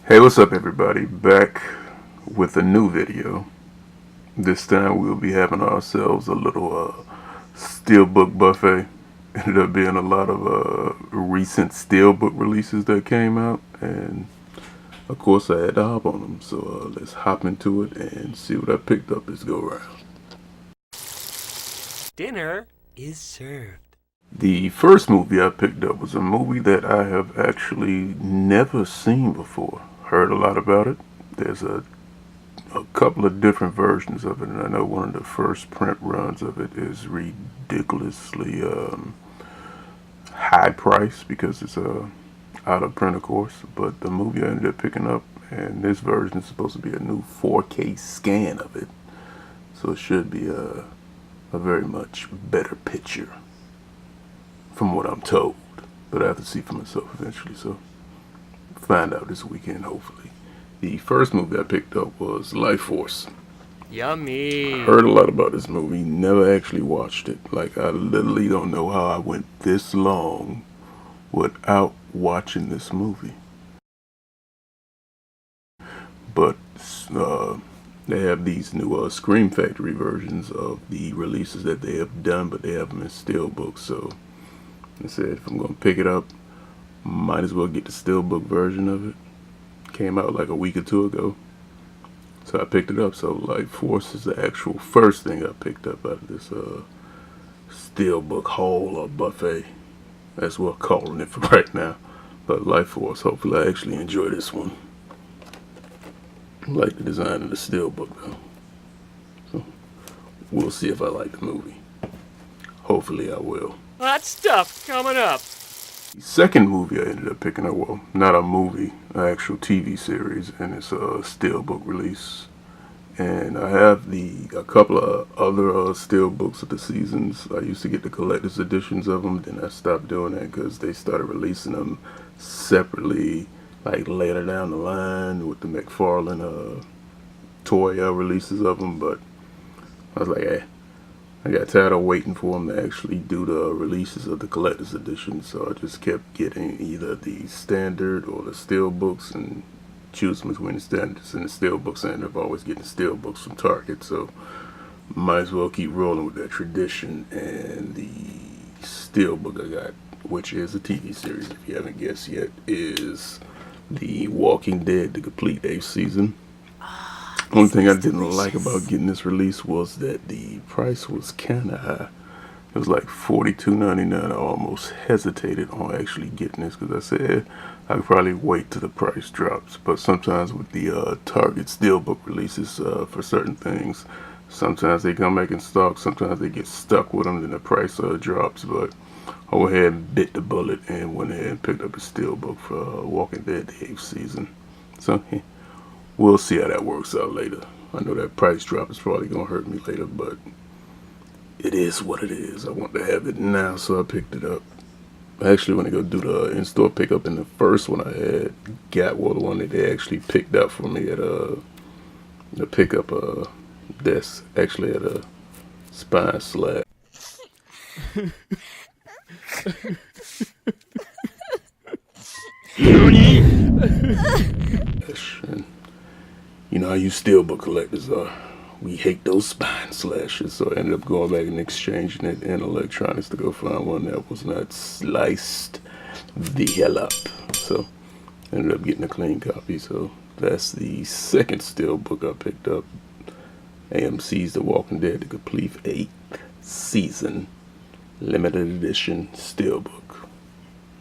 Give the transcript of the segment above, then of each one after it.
Hey, what's up everybody? Back with a new video. This time we'll be having ourselves a little Steelbook buffet. Ended up being a lot of recent Steelbook releases that came out, and of course I had to hop on them. So let's hop into it and see what I picked up this go round. Dinner is served. The first movie I picked up was a movie that I have actually never seen before. Heard a lot about it. There's a couple of different versions of it, and I know one of the first print runs of it is ridiculously high price because it's out of print, of course. But the movie I ended up picking up, and this version is supposed to be a new 4K scan of it, so it should be a very much better picture from what I'm told, but I have to see for myself eventually, so find out this weekend hopefully. The first movie I picked up was Life Force. Yummy. Heard a lot about this movie, never actually watched it. Like, I literally don't know how I went this long without watching this movie. But they have these new Scream Factory versions of the releases that they have done, but they have them in Steelbook, so I said if I'm going to pick it up, might as well get the Steelbook version of it. Came out like a week or two ago, so I picked it up. So Life Force is the actual first thing I picked up out of this Steelbook haul or buffet. That's what I'm calling it for right now. But Life Force, hopefully I actually enjoy this one. I like the design of the Steelbook though, so we'll see if I like the movie. Hopefully I will. Hot stuff coming up. The second movie I ended up picking up, well, not a movie, an actual TV series, and it's a Steelbook release. And I have a couple of other Steelbooks of the seasons. I used to get the collector's editions of them, then I stopped doing that because they started releasing them separately, like later down the line with the McFarlane toy releases of them. But I was like, eh. I got tired of waiting for them to actually do the releases of the collector's edition, so I just kept getting either the standard or the Steelbooks and choosing between the standards and the Steelbooks. I ended up always getting Steelbooks from Target, so might as well keep rolling with that tradition. And the Steelbook I got, which is a TV series if you haven't guessed yet, is The Walking Dead, the complete 8th season. One thing I didn't like about getting this release was that the price was kind of high. It was like $42.99. I almost hesitated on actually getting this because I said I could probably wait till the price drops. But sometimes with the Target Steelbook releases for certain things, sometimes they come back in stock, sometimes they get stuck with them, then the price drops. But I went ahead and bit the bullet and went ahead and picked up a Steelbook for Walking Dead the 8th season. So we'll see how that works out later. I know that price drop is probably going to hurt me later, but it is what it is. I want to have it now, so I picked it up. I actually want to go do the in-store pickup, and the first one I had the one that they actually picked up for me at the pickup desk, actually at a Spine Slash. And you know how you Steelbook collectors are. We hate those spine slashes, so I ended up going back and exchanging it in electronics to go find one that was not sliced the hell up. So I ended up getting a clean copy. So that's the second Steelbook I picked up. AMC's The Walking Dead, the complete 8th season, limited edition Steelbook,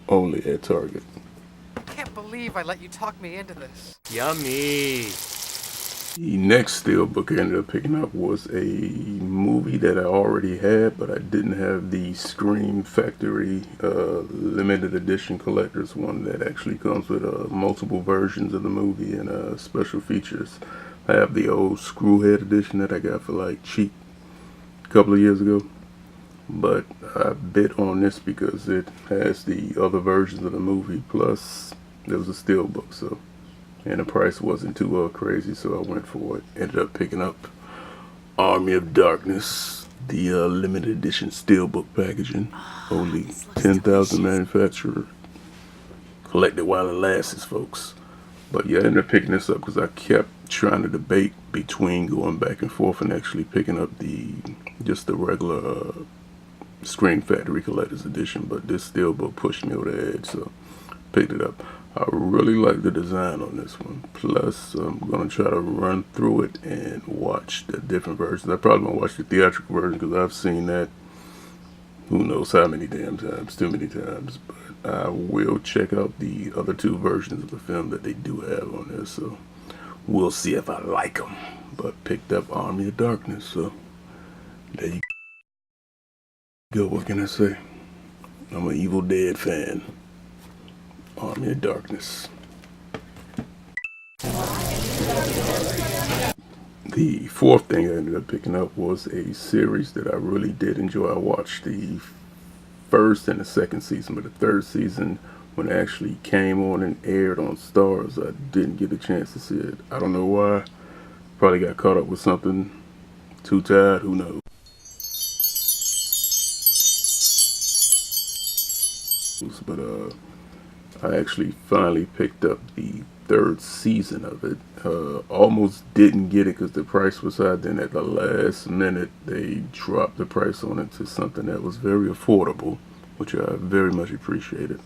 only at Target. I can't believe I let you talk me into this. Yummy. The next Steelbook I ended up picking up was a movie that I already had, but I didn't have the Scream Factory limited edition collector's one that actually comes with multiple versions of the movie and special features. I have the old Screwhead edition that I got for like cheap a couple of years ago, but I bid on this because it has the other versions of the movie, plus there was a Steelbook, so, and the price wasn't too crazy, so I went for it. Ended up picking up Army of Darkness, the limited edition Steelbook packaging. Only this looks 10,000 delicious. manufacturer. Collect it while it lasts, folks. But yeah, I ended up picking this up because I kept trying to debate between going back and forth and actually picking up just the regular Screen Factory Collector's Edition. But this Steelbook pushed me over the edge, so picked it up. I really like the design on this one. Plus, I'm going to try to run through it and watch the different versions. I probably won't watch the theatrical version because I've seen that who knows how many damn times, too many times. But I will check out the other two versions of the film that they do have on there. So we'll see if I like them. But picked up Army of Darkness, so there you go. What can I say? I'm an Evil Dead fan. Army of Darkness. The fourth thing I ended up picking up was a series that I really did enjoy. I watched the first and the second season, but the third season, when it actually came on and aired on Stars, I didn't get a chance to see it. I don't know why. Probably got caught up with something. Too tired, who knows. But I actually finally picked up the third season of it. Almost didn't get it because the price was high. Then at the last minute, they dropped the price on it to something that was very affordable, which I very much appreciated.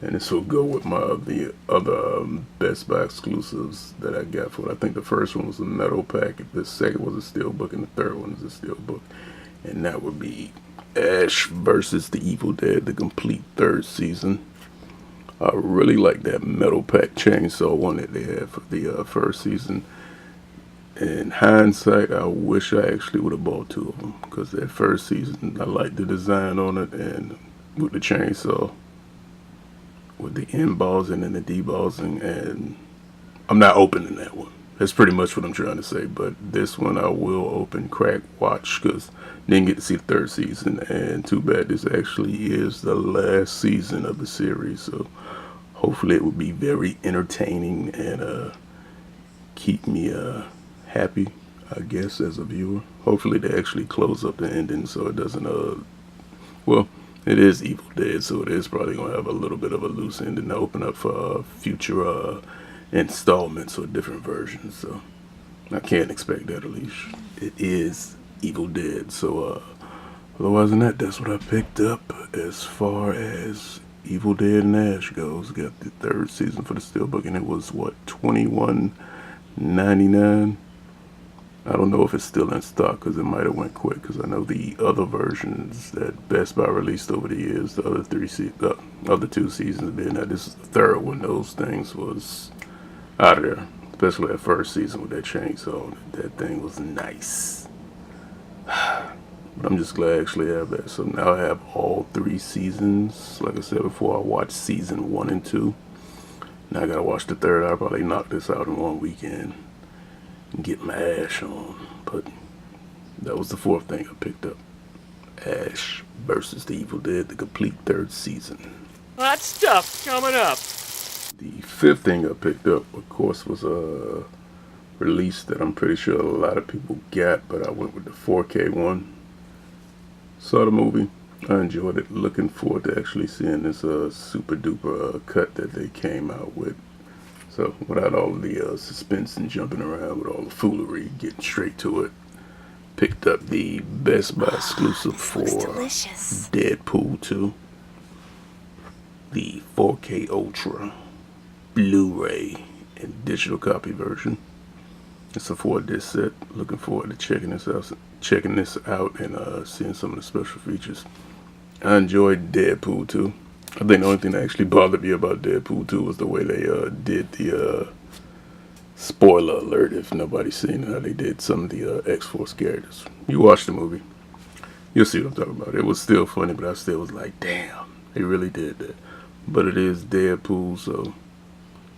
And this will go with the other Best Buy exclusives that I got for it. I think the first one was a metal pack, the second was a Steelbook, and the third one is a Steelbook. And that would be Ash versus the Evil Dead, the complete third season. I really like that metal pack chainsaw one that they had for the first season. In hindsight, I wish I actually would have bought two of them because that first season, I liked the design on it, and with the chainsaw, with the embossing and the debossing, and I'm not opening that one. That's pretty much what I'm trying to say. But this one I will open, crack, watch, because didn't get to see the third season, and too bad this actually is the last season of the series. So hopefully it will be very entertaining and keep me happy, I guess, as a viewer. Hopefully they actually close up the ending so it doesn't well, it is Evil Dead, so it is probably going to have a little bit of a loose ending to open up for future installments or different versions. So I can't expect that, at least. It is Evil Dead. So otherwise than that, that's what I picked up as far as Evil Dead and Ash goes. Got the third season for the Steelbook, and it was what, $21.99. I don't know if it's still in stock because it might have went quick, because I know the other versions that Best Buy released over the years, the other other two seasons being that this is the third one, those things was out of there. Especially that first season with that chainsaw. That thing was nice. But I'm just glad I actually have that. So now I have all three seasons. Like I said before, I watched season 1 and 2. Now I gotta watch the third. I'll probably knock this out in one weekend and get my Ash on. But that was the fourth thing I picked up. Ash versus the Evil Dead, the complete third season. Hot stuff coming up. The fifth thing I picked up, of course, was a release that I'm pretty sure a lot of people got, but I went with the 4K one. Saw the movie. I enjoyed it. Looking forward to actually seeing this super duper cut that they came out with. So without all of the suspense and jumping around with all the foolery, getting straight to it, picked up the Best Buy exclusive for Deadpool 2, the 4K Ultra Blu-ray and digital copy version. It's a 4-disc set. Looking forward to checking this out and seeing some of the special features. I enjoyed Deadpool 2. I think the only thing that actually bothered me about Deadpool 2 was the way they did the spoiler alert, if nobody's seen how they did some of the X-Force characters. You watch the movie, you'll see what I'm talking about. It was still funny, but I still was like, damn, they really did that. But it is Deadpool, so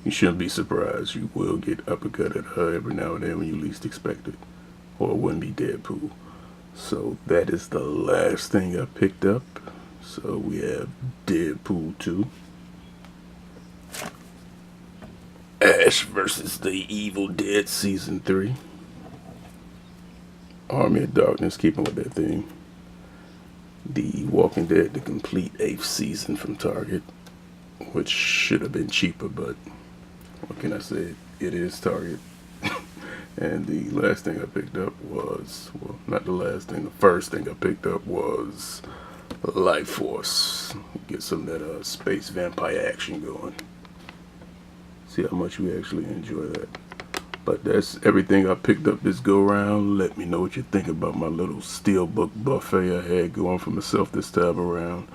you shouldn't be surprised. You will get uppercutted every now and then when you least expect it. Or it wouldn't be Deadpool. So that is the last thing I picked up. So we have Deadpool 2. Ash versus the Evil Dead Season 3. Army of Darkness, keeping with that theme. The Walking Dead, the complete 8th season from Target, which should have been cheaper, but what can I say? It is Target. And the last thing I picked up was, well, not the last thing, the first thing I picked up was Life Force. Get some of that space vampire action going. See how much we actually enjoy that. But that's everything I picked up this go round. Let me know what you think about my little Steelbook buffet I had going for myself this time around.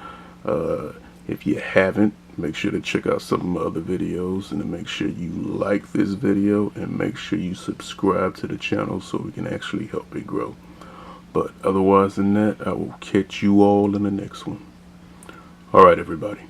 If you haven't, make sure to check out some of my other videos, and to make sure you like this video and make sure you subscribe to the channel so we can actually help it grow. But otherwise than that, I will catch you all in the next one. Alright, everybody.